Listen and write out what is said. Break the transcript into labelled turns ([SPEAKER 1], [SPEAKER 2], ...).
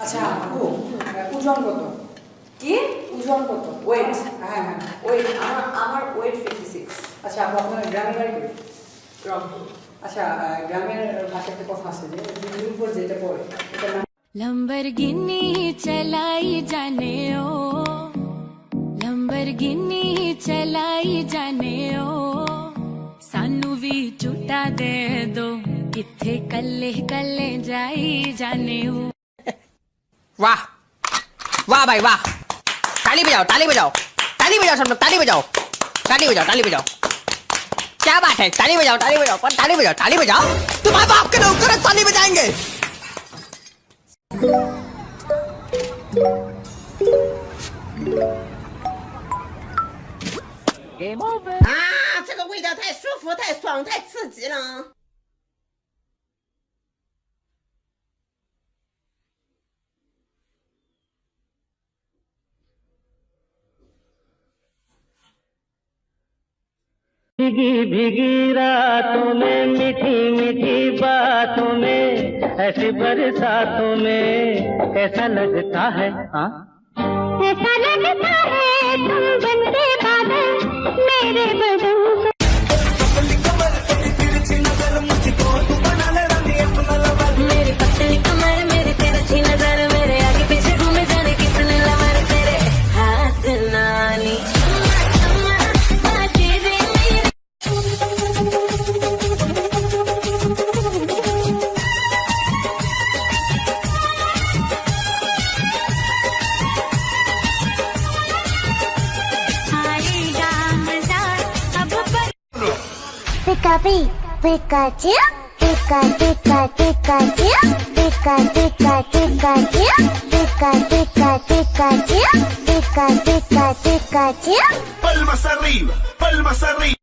[SPEAKER 1] আচ্ছা আপু, ওজন কত?
[SPEAKER 2] কি
[SPEAKER 1] ওজন কত?
[SPEAKER 2] ওয়েট?
[SPEAKER 1] হ্যাঁ হ্যাঁ।
[SPEAKER 2] ওয়েট আমার ওয়েট 56।
[SPEAKER 1] আচ্ছা আপু, আপনার গ্রামের বাড়ি কই?
[SPEAKER 2] রংপুর।
[SPEAKER 1] আচ্ছা, গ্রামের ভাষায় একটা কথা আছে যে দিদির উপর যেটা পড়ে এটা নাম
[SPEAKER 3] लंबरगिनी चलाई जाने ओ, लंबरगिनी चलाई जाने ओ, सानू भी झूठा दे दो, इत्थे कल्ले कल्ले जाई जाने ओ।
[SPEAKER 4] वाह वाह भाई वाह, ताली बजाओ ताली बजाओ ताली बजाओ सब लोग, ताली बजाओ ताली बजाओ ताली बजाओ। क्या बात है, ताली बजाओ ताली बजाओ पर ताली बजाओ ताली बजाओ। तुम्हारे बाप के नौकर ताली बजाएंगे।
[SPEAKER 5] 啊，这个味道太舒服、太爽、太刺激了。
[SPEAKER 6] भीगी भीगी रातों में, मीठी मीठी बातों में, ऐसी बरसातों में कैसा लगता है? हाँ,
[SPEAKER 7] ऐसा लगता है तुम बनते बादल मेरे बदन से।
[SPEAKER 3] मेरी पतली कमर, मेरी तिरछी नजर, मेरे आगे पीछे घूमे जाने कितने लवर, तेरे हाथ नानी
[SPEAKER 7] Pikachu, Pikachu, Pikachu, Pikachu, Pikachu, Pikachu, Pikachu, Pikachu, Pikachu, Pikachu.
[SPEAKER 8] Palmas arriba, palmas arriba.